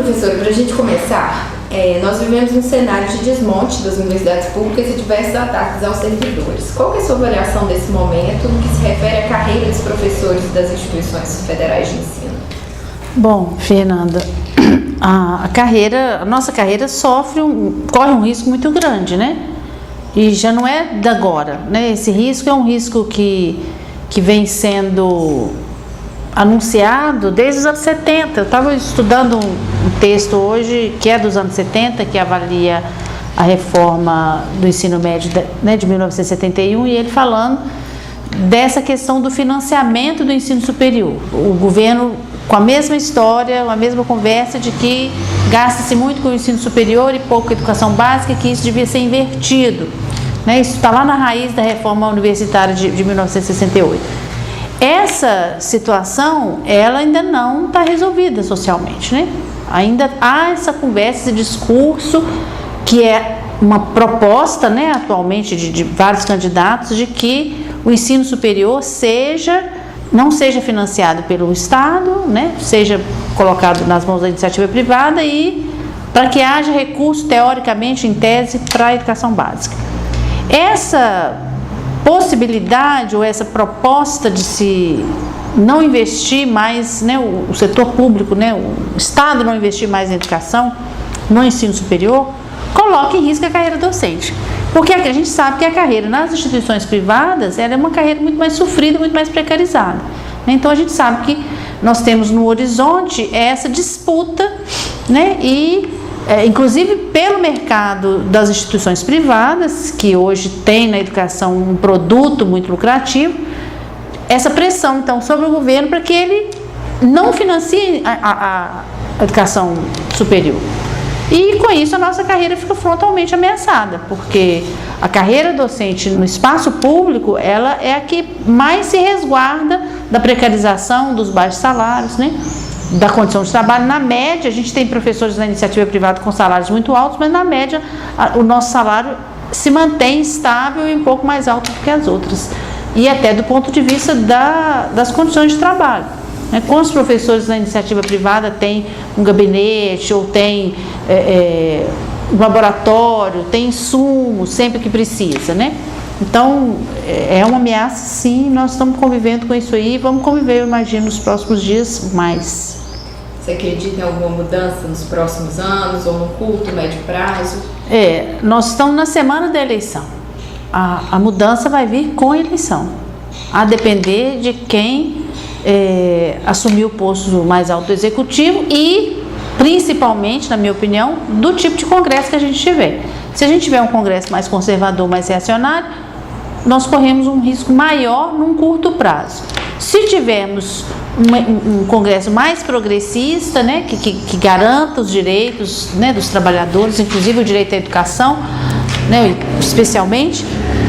professora, para a gente começar, nós vivemos um cenário de desmonte das universidades públicas e diversos ataques aos servidores. Qual que é a sua avaliação desse momento no que se refere à carreira dos professores das instituições federais de ensino? Bom, Fernanda, a nossa carreira corre um risco muito grande, né? E já não é de agora, né? Esse risco é um risco que vem sendo anunciado desde os anos 70. Eu estava estudando um texto hoje que é dos anos 70, que avalia a reforma do ensino médio de 1971, e ele falando dessa questão do financiamento do ensino superior. O governo com a mesma história, a mesma conversa de que gasta-se muito com o ensino superior e pouco com a educação básica, que isso devia ser invertido, né? Isso está lá na raiz da reforma universitária de 1968. Essa situação, ela ainda não está resolvida socialmente, né? Ainda há essa conversa, esse discurso, que é uma proposta, né, atualmente de vários candidatos, de que o ensino superior não seja financiado pelo Estado, né, seja colocado nas mãos da iniciativa privada, e para que haja recurso, teoricamente, em tese, para a educação básica. Essa possibilidade ou essa proposta de se não investir mais, né, o setor público, né, o Estado não investir mais em educação, no ensino superior, coloca em risco a carreira docente. Porque a gente sabe que a carreira nas instituições privadas, ela é uma carreira muito mais sofrida, muito mais precarizada. Então a gente sabe que nós temos no horizonte essa disputa, né, inclusive pelo mercado das instituições privadas, que hoje tem na educação um produto muito lucrativo, essa pressão então sobre o governo para que ele não financie a educação superior. E com isso a nossa carreira fica frontalmente ameaçada, porque a carreira docente no espaço público, ela é a que mais se resguarda da precarização, dos baixos salários, né? Da condição de trabalho. Na média, a gente tem professores na iniciativa privada com salários muito altos, mas na média o nosso salário se mantém estável e um pouco mais alto do que as outras. E até do ponto de vista das condições de trabalho. Quantos professores na iniciativa privada têm um gabinete ou tem um laboratório, tem insumo sempre que precisa, né? Então, é uma ameaça, sim, nós estamos convivendo com isso aí, vamos conviver, eu imagino, nos próximos dias mais. Você acredita em alguma mudança nos próximos anos, ou no curto, médio prazo? Nós estamos na semana da eleição. A mudança vai vir com a eleição, a depender de quem assumir o posto mais alto do executivo e, principalmente, na minha opinião, do tipo de congresso que a gente tiver. Se a gente tiver um congresso mais conservador, mais reacionário, nós corremos um risco maior num curto prazo. Se tivermos um congresso mais progressista, né, que garanta os direitos, né, dos trabalhadores, inclusive o direito à educação, né, especialmente,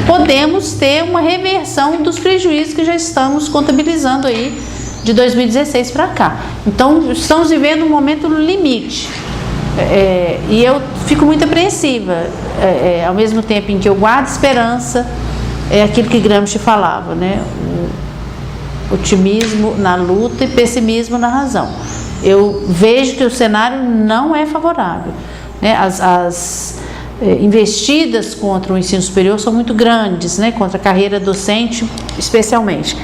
podemos ter uma reversão dos prejuízos que já estamos contabilizando aí de 2016 para cá. Então, estamos vivendo um momento no limite. E eu fico muito apreensiva, ao mesmo tempo em que eu guardo esperança, é aquilo que Gramsci falava, né? O otimismo na luta e pessimismo na razão. Eu vejo que o cenário não é favorável, né? As investidas contra o ensino superior são muito grandes, né? Contra a carreira docente, especialmente.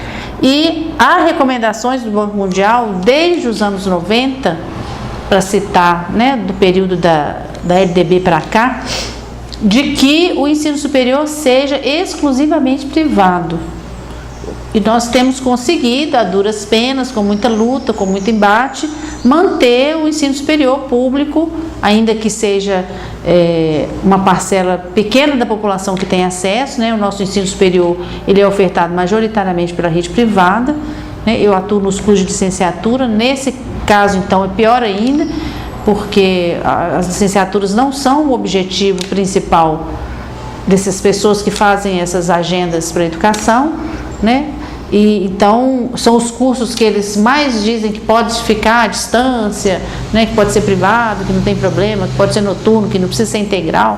E há recomendações do Banco Mundial desde os anos 90, para citar, né, do período da LDB para cá, de que o ensino superior seja exclusivamente privado. E nós temos conseguido, a duras penas, com muita luta, com muito embate, manter o ensino superior público, ainda que seja uma parcela pequena da população que tem acesso, né? O nosso ensino superior, ele é ofertado majoritariamente pela rede privada, né? Eu atuo nos cursos de licenciatura, nesse caso, então, é pior ainda, porque as licenciaturas não são o objetivo principal dessas pessoas que fazem essas agendas para a educação, né? E, então, são os cursos que eles mais dizem que pode ficar à distância, né? Que pode ser privado, que não tem problema, que pode ser noturno, que não precisa ser integral,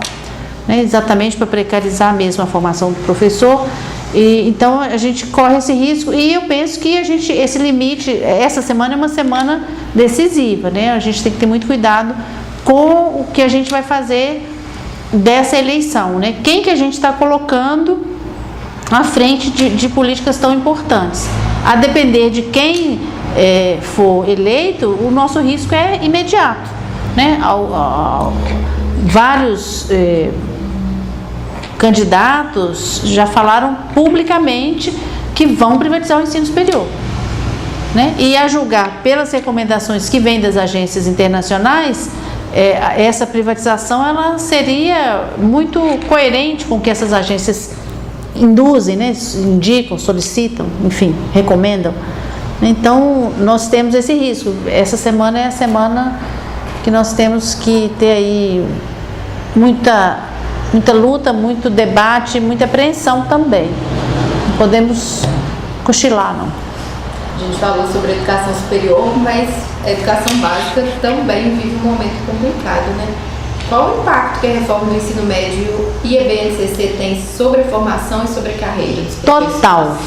né? Exatamente para precarizar mesmo a formação do professor. Então a gente corre esse risco e eu penso que esse limite, essa semana é uma semana decisiva, né? A gente tem que ter muito cuidado com o que a gente vai fazer dessa eleição, né? Quem que a gente está colocando à frente de políticas tão importantes. A depender de quem for eleito, o nosso risco é imediato, né? Vários candidatos já falaram publicamente que vão privatizar o ensino superior, né? E a julgar pelas recomendações que vêm das agências internacionais, essa privatização ela seria muito coerente com o que essas agências induzem, né? Indicam, solicitam, enfim, recomendam. Então nós temos esse risco. Essa semana é a semana que nós temos que ter aí muita luta, muito debate, muita apreensão também. Não podemos cochilar, não. A gente falou sobre a educação superior, mas a educação básica também vive um momento complicado, né? Qual o impacto que a reforma do ensino médio e a BNCC tem sobre a formação e sobre a carreira dos professores?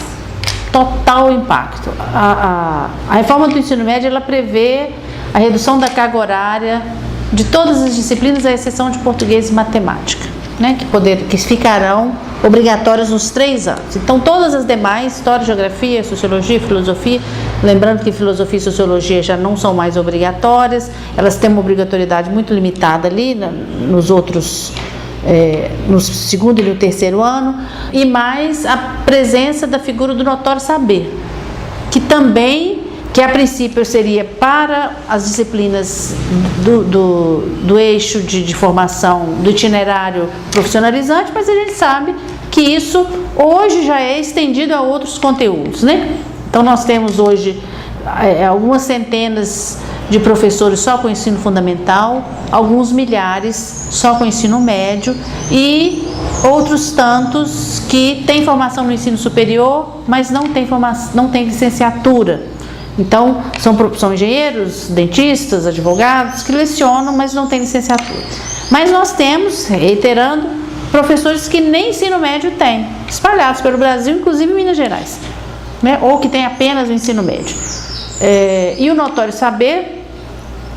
Total impacto. A reforma do ensino médio, ela prevê a redução da carga horária de todas as disciplinas, à exceção de português e matemática, né, que ficarão obrigatórias nos 3 anos. Então, todas as demais, história, geografia, sociologia, filosofia, lembrando que filosofia e sociologia já não são mais obrigatórias, elas têm uma obrigatoriedade muito limitada ali nos outros, no 2º e no 3º ano, e mais a presença da figura do notório saber, que a princípio seria para as disciplinas do eixo de formação, do itinerário profissionalizante, mas a gente sabe que isso hoje já é estendido a outros conteúdos, né? Então nós temos hoje algumas centenas de professores só com ensino fundamental, alguns milhares só com ensino médio e outros tantos que têm formação no ensino superior, mas não têm licenciatura. Então, são engenheiros, dentistas, advogados que lecionam, mas não têm licenciatura. Mas nós temos, reiterando, professores que nem ensino médio têm, espalhados pelo Brasil, inclusive em Minas Gerais, né? Ou que têm apenas o ensino médio. E o notório saber,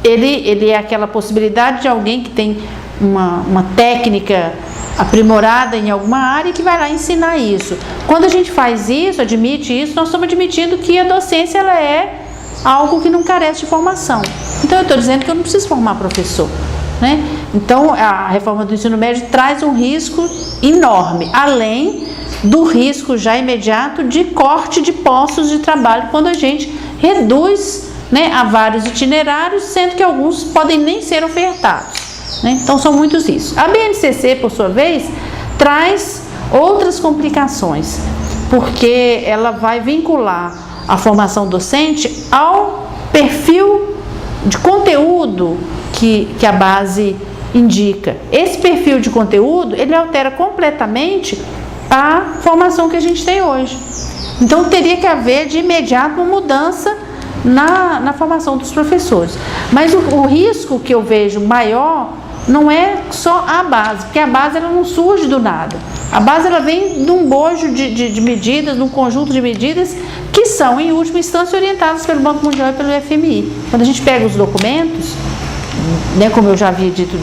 ele é aquela possibilidade de alguém que tem uma técnica aprimorada em alguma área e que vai lá ensinar isso. Quando a gente faz isso, admite isso, nós estamos admitindo que a docência ela é algo que não carece de formação. Então eu estou dizendo que eu não preciso formar professor, né? Então a reforma do ensino médio traz um risco enorme, além do risco já imediato de corte de postos de trabalho quando a gente reduz, né, a vários itinerários, sendo que alguns podem nem ser ofertados. Então são muitos riscos. A BNCC, por sua vez, traz outras complicações, porque ela vai vincular a formação docente ao perfil de conteúdo que a base indica. Esse perfil de conteúdo, ele altera completamente a formação que a gente tem hoje. Então teria que haver de imediato uma mudança na formação dos professores. Mas o risco que eu vejo maior não é só a base, porque a base ela não surge do nada. A base ela vem de um bojo de medidas, de um conjunto de medidas que são, em última instância, orientadas pelo Banco Mundial e pelo FMI. Quando a gente pega os documentos, né, como eu já havia dito,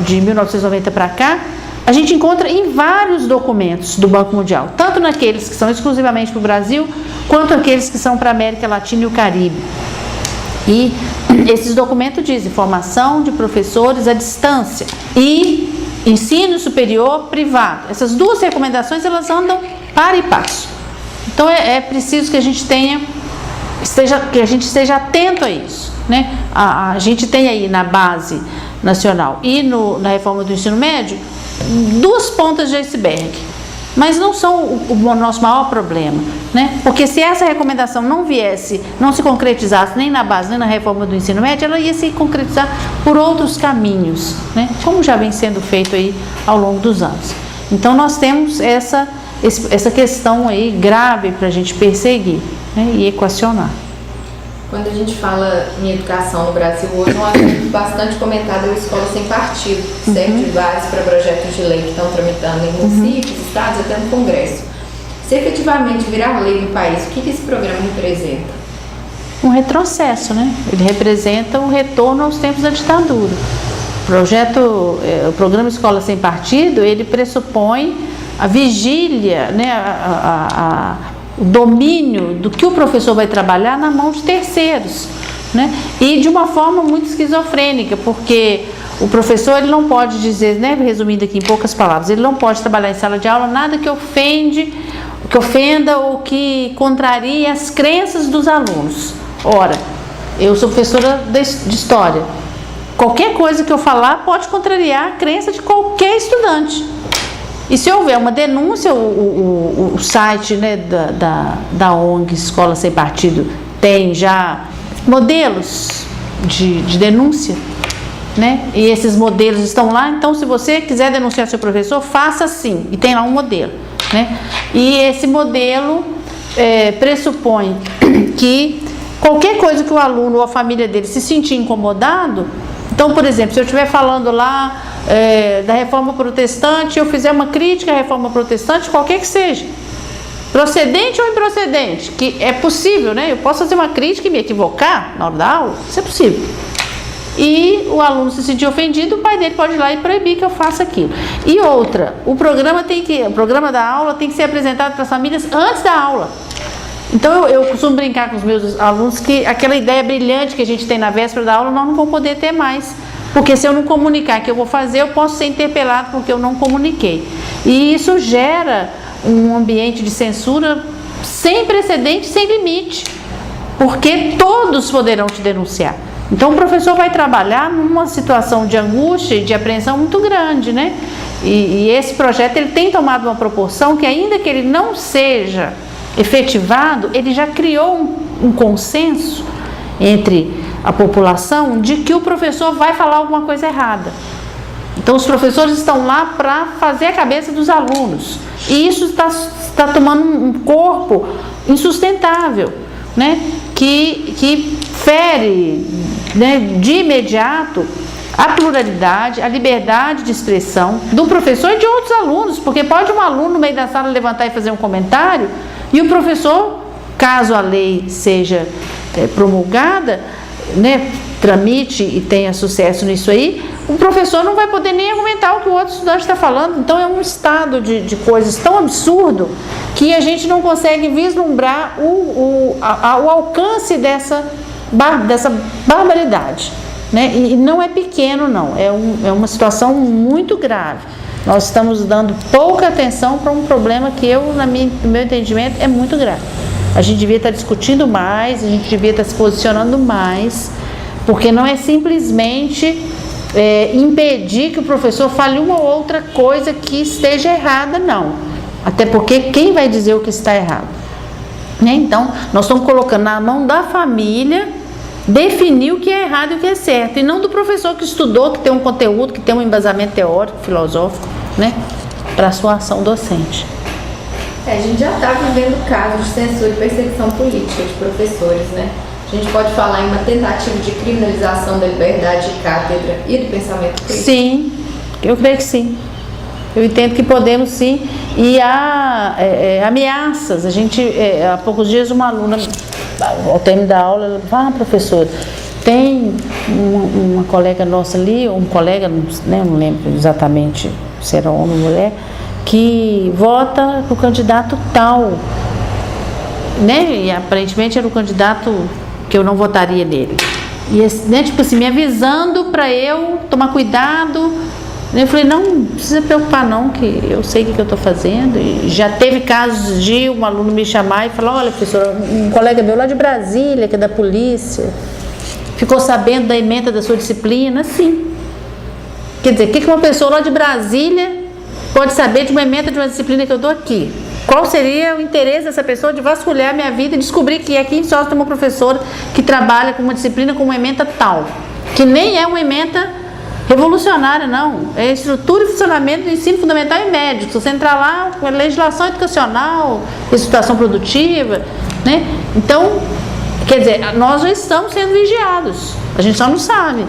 de 1990 para cá, a gente encontra em vários documentos do Banco Mundial, tanto naqueles que são exclusivamente para o Brasil, quanto aqueles que são para a América Latina e o Caribe. E esses documentos dizem formação de professores à distância e ensino superior privado. Essas duas recomendações elas andam par e passo. Então é preciso que a gente esteja atento a isso, né? A gente tem aí na base nacional e na reforma do ensino médio duas pontas de iceberg. Mas não são o nosso maior problema, né? Porque se essa recomendação não se concretizasse nem na base, nem na reforma do ensino médio, ela ia se concretizar por outros caminhos, né? Como já vem sendo feito aí ao longo dos anos. Então nós temos essa questão aí grave para a gente perseguir, né? E equacionar. Quando a gente fala em educação no Brasil hoje, um assunto bastante comentado é a escola sem partido, que serve de base para projetos de lei que estão tramitando em municípios, estados, até no Congresso. Se efetivamente virar lei no país, o que esse programa representa? Um retrocesso, né? Ele representa um retorno aos tempos da ditadura. O programa Escola Sem Partido, ele pressupõe a vigília, né? O domínio do que o professor vai trabalhar na mão de terceiros, né? E de uma forma muito esquizofrênica, porque o professor ele não pode dizer, né, resumindo aqui em poucas palavras, ele não pode trabalhar em sala de aula nada que ofenda ou que contrarie as crenças dos alunos. Ora, eu sou professora de história. Qualquer coisa que eu falar pode contrariar a crença de qualquer estudante. E se houver uma denúncia, o site, né, da ONG Escola Sem Partido tem já modelos de denúncia, né? E esses modelos estão lá. Então, se você quiser denunciar seu professor, faça assim. E tem lá um modelo, né? E esse modelo pressupõe que qualquer coisa que o aluno ou a família dele se sentir incomodado. Então, por exemplo, se eu estiver falando lá da reforma protestante, eu fizer uma crítica à reforma protestante, qualquer que seja, procedente ou improcedente, que é possível, né? Eu posso fazer uma crítica e me equivocar na hora da aula, isso é possível. E o aluno se sentir ofendido, o pai dele pode ir lá e proibir que eu faça aquilo. E outra, o programa da aula tem que ser apresentado para as famílias antes da aula. Então eu costumo brincar com os meus alunos que aquela ideia brilhante que a gente tem na véspera da aula, nós não vamos poder ter mais. Porque se eu não comunicar o que eu vou fazer, eu posso ser interpelado porque eu não comuniquei. E isso gera um ambiente de censura sem precedente, sem limite. Porque todos poderão te denunciar. Então o professor vai trabalhar numa situação de angústia e de apreensão muito grande, né? E esse projeto ele tem tomado uma proporção que, ainda que ele não seja efetivado, ele já criou um consenso entre a população de que o professor vai falar alguma coisa errada. Então os professores estão lá para fazer a cabeça dos alunos. E isso está tomando um corpo insustentável, né? Que fere, né, de imediato a pluralidade, a liberdade de expressão do professor e de outros alunos, porque pode um aluno no meio da sala levantar e fazer um comentário e o professor, caso a lei seja promulgada, né, tramite e tenha sucesso nisso aí, o professor não vai poder nem argumentar o que o outro estudante está falando. Então é um estado de coisas tão absurdo que a gente não consegue vislumbrar o alcance dessa barbaridade, né? E não é pequeno, não, é uma situação muito grave. Nós estamos dando pouca atenção para um problema que no meu entendimento, é muito grave. A gente devia estar discutindo mais, a gente devia estar se posicionando mais, porque não é simplesmente impedir que o professor fale uma ou outra coisa que esteja errada, não. Até porque quem vai dizer o que está errado? Né? Então, nós estamos colocando na mão da família definir o que é errado e o que é certo, e não do professor que estudou, que tem um conteúdo, que tem um embasamento teórico, filosófico, né, para a sua ação docente. A gente já está vivendo casos de censura e perseguição política de professores, né? A gente pode falar em uma tentativa de criminalização da liberdade de cátedra e do pensamento crítico? Sim, eu creio que sim. Eu entendo que podemos sim. E há ameaças. Há poucos dias uma aluna, ao término da aula, ela falou: professor, tem uma colega nossa ali, um colega, né, não lembro exatamente se era homem ou mulher, que vota para o candidato tal, né? E aparentemente era o candidato que eu não votaria nele. E, né, tipo assim, me avisando para eu tomar cuidado. Eu falei: não precisa preocupar não, que eu sei o que eu estou fazendo. E já teve casos de um aluno me chamar e falar: olha, professora, um colega meu lá de Brasília, que é da polícia, ficou sabendo da ementa da sua disciplina. Sim. Quer dizer, o que uma pessoa lá de Brasília pode saber de uma ementa de uma disciplina que eu dou aqui? Qual seria o interesse dessa pessoa de vasculhar a minha vida e descobrir que aqui em Sócio tem uma professora que trabalha com uma disciplina com uma ementa tal, que nem é uma ementa revolucionária, não. É estrutura e funcionamento do ensino fundamental e médio. Se você entrar lá, com a legislação educacional, situação produtiva, né? Então, quer dizer, nós já estamos sendo vigiados. A gente só não sabe.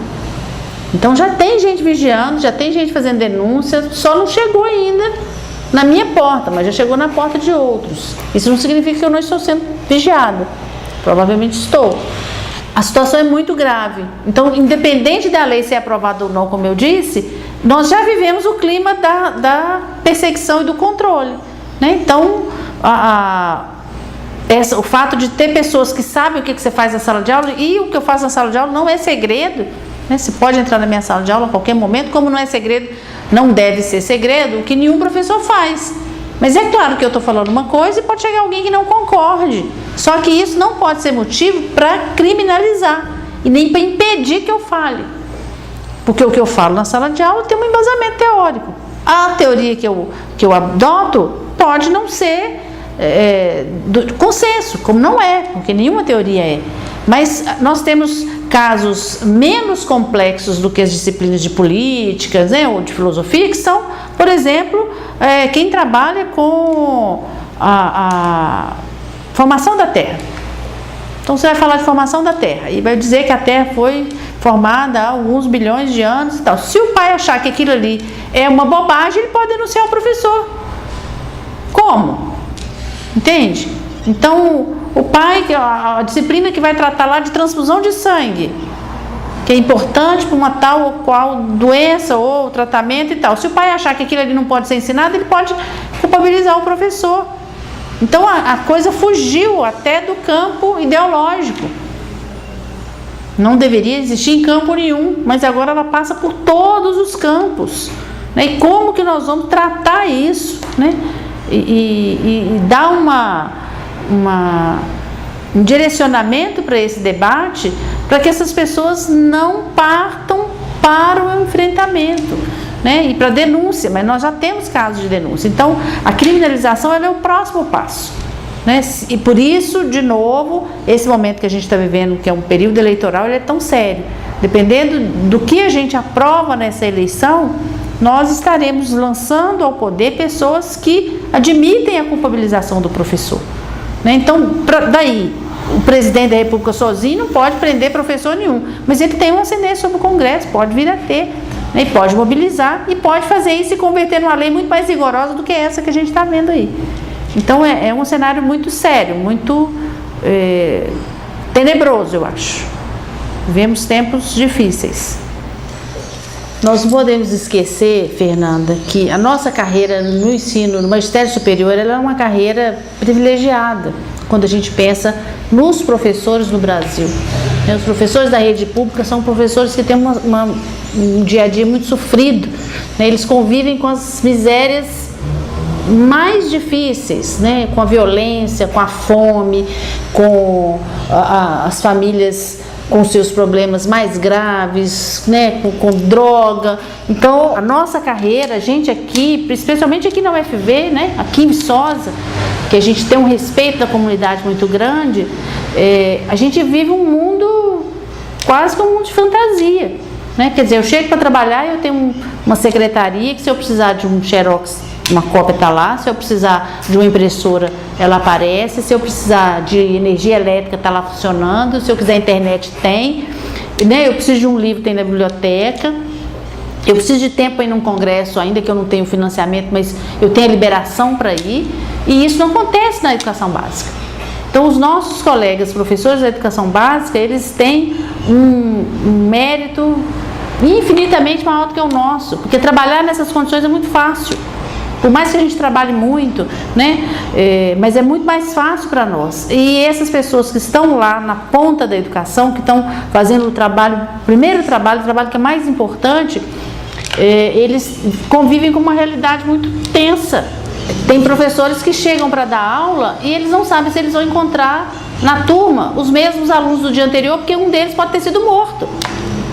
Então já tem gente vigiando, já tem gente fazendo denúncia, só não chegou ainda na minha porta, mas já chegou na porta de outros. Isso não significa que eu não estou sendo vigiada. Provavelmente estou. A situação é muito grave. Então, independente da lei ser aprovada ou não, como eu disse, nós já vivemos o clima da perseguição e do controle, né? Então, o fato de ter pessoas que sabem o que você faz na sala de aula, e o que eu faço na sala de aula não é segredo, né? Você pode entrar na minha sala de aula a qualquer momento, como não é segredo, não deve ser segredo, o que nenhum professor faz. Mas é claro que eu estou falando uma coisa e pode chegar alguém que não concorde. Só que isso não pode ser motivo para criminalizar e nem para impedir que eu fale. Porque o que eu falo na sala de aula tem um embasamento teórico. A teoria que eu adoto pode não ser do consenso, como não é, porque nenhuma teoria é. Mas nós temos casos menos complexos do que as disciplinas de políticas, né, ou de filosofia, que são, por exemplo, quem trabalha com a formação da Terra. Então você vai falar de formação da Terra e vai dizer que a Terra foi formada há alguns bilhões de anos e tal. Se o pai achar que aquilo ali é uma bobagem, ele pode denunciar o professor. Como? Entende? Então, o pai, a disciplina que vai tratar lá de transfusão de sangue, que é importante para uma tal ou qual doença ou tratamento e tal. Se o pai achar que aquilo ali não pode ser ensinado, ele pode culpabilizar o professor. Então, a coisa fugiu até do campo ideológico. Não deveria existir em campo nenhum, mas agora ela passa por todos os campos, né? E como que nós vamos tratar isso, né? E dar um direcionamento para esse debate, para que essas pessoas não partam para o enfrentamento, né? E para a denúncia, mas nós já temos casos de denúncia. Então, a criminalização ela é o próximo passo, né? E por isso, de novo, esse momento que a gente está vivendo, que é um período eleitoral, ele é tão sério. Dependendo do que a gente aprova nessa eleição, nós estaremos lançando ao poder pessoas que admitem a culpabilização do professor, né? Então, daí, o presidente da República sozinho não pode prender professor nenhum, mas ele tem uma ascendência sobre o Congresso, pode vir a ter, né? E pode mobilizar e pode fazer isso e converter numa lei muito mais rigorosa do que essa que a gente está vendo aí. Então, é um cenário muito sério, muito tenebroso, eu acho. Vivemos tempos difíceis. Nós não podemos esquecer, Fernanda, que a nossa carreira no ensino, no magistério superior, ela é uma carreira privilegiada, quando a gente pensa nos professores no Brasil. Os professores da rede pública são professores que têm um dia a dia muito sofrido, né? Eles convivem com as misérias mais difíceis, né? Com a violência, com a fome, com as famílias com seus problemas mais graves, né, com droga. Então, a nossa carreira, a gente aqui, especialmente aqui na UFV, né, aqui em Viçosa, que a gente tem um respeito da comunidade muito grande, a gente vive um mundo quase que um mundo de fantasia, né? Quer dizer, eu chego para trabalhar e eu tenho uma secretaria que, se eu precisar de um xerox, uma cópia está lá, se eu precisar de uma impressora, ela aparece, se eu precisar de energia elétrica, está lá funcionando, se eu quiser internet, tem, né? Eu preciso de um livro, tem na biblioteca, eu preciso de tempo para ir num congresso, ainda que eu não tenha financiamento, mas eu tenho a liberação para ir, e isso não acontece na educação básica. Então, os nossos colegas professores da educação básica, eles têm um mérito infinitamente maior do que o nosso, porque trabalhar nessas condições é muito fácil. Por mais que a gente trabalhe muito, né? Mas é muito mais fácil para nós. E essas pessoas que estão lá na ponta da educação, que estão fazendo o primeiro trabalho, o trabalho que é mais importante, eles convivem com uma realidade muito tensa. Tem professores que chegam para dar aula e eles não sabem se eles vão encontrar na turma os mesmos alunos do dia anterior, porque um deles pode ter sido morto,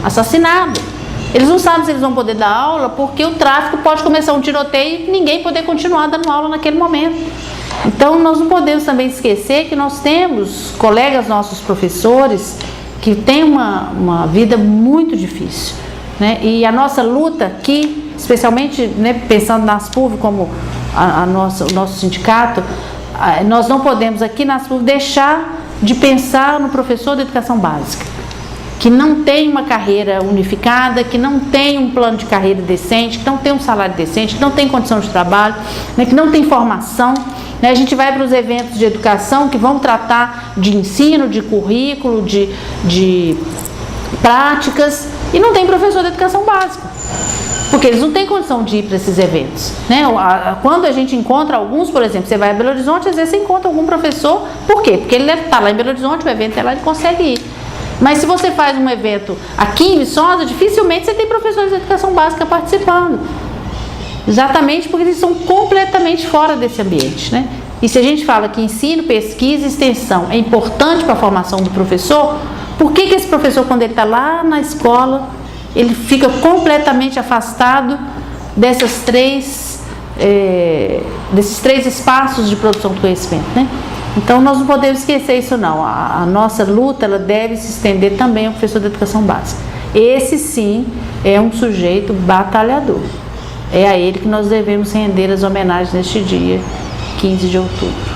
assassinado. Eles não sabem se eles vão poder dar aula, porque o tráfico pode começar um tiroteio e ninguém poder continuar dando aula naquele momento. Então, nós não podemos também esquecer que nós temos colegas nossos professores que têm uma vida muito difícil, né? E a nossa luta aqui, especialmente, né, pensando na ASPUV como o nosso sindicato, nós não podemos aqui na ASPUV deixar de pensar no professor da educação básica. que não tem uma carreira unificada, que não tem um plano de carreira decente, que não tem um salário decente, que não tem condição de trabalho, né, que não tem formação. Né? A gente vai para os eventos de educação que vão tratar de ensino, de currículo, de práticas, e não tem professor de educação básica, porque eles não têm condição de ir para esses eventos. Né? Quando a gente encontra alguns, por exemplo, você vai a Belo Horizonte, às vezes você encontra algum professor, por quê? Porque ele está lá em Belo Horizonte, o evento é lá, ele consegue ir. Mas se você faz um evento aqui em Viçosa, dificilmente você tem professores de educação básica participando. Exatamente porque eles são completamente fora desse ambiente, né? E se a gente fala que ensino, pesquisa e extensão é importante para a formação do professor, por que esse professor, quando ele está lá na escola, ele fica completamente afastado desses três espaços de produção do conhecimento, né? Então nós não podemos esquecer isso não. A nossa luta, ela deve se estender também ao professor de educação básica. Esse sim é um sujeito batalhador. É a ele que nós devemos render as homenagens neste dia, 15 de outubro.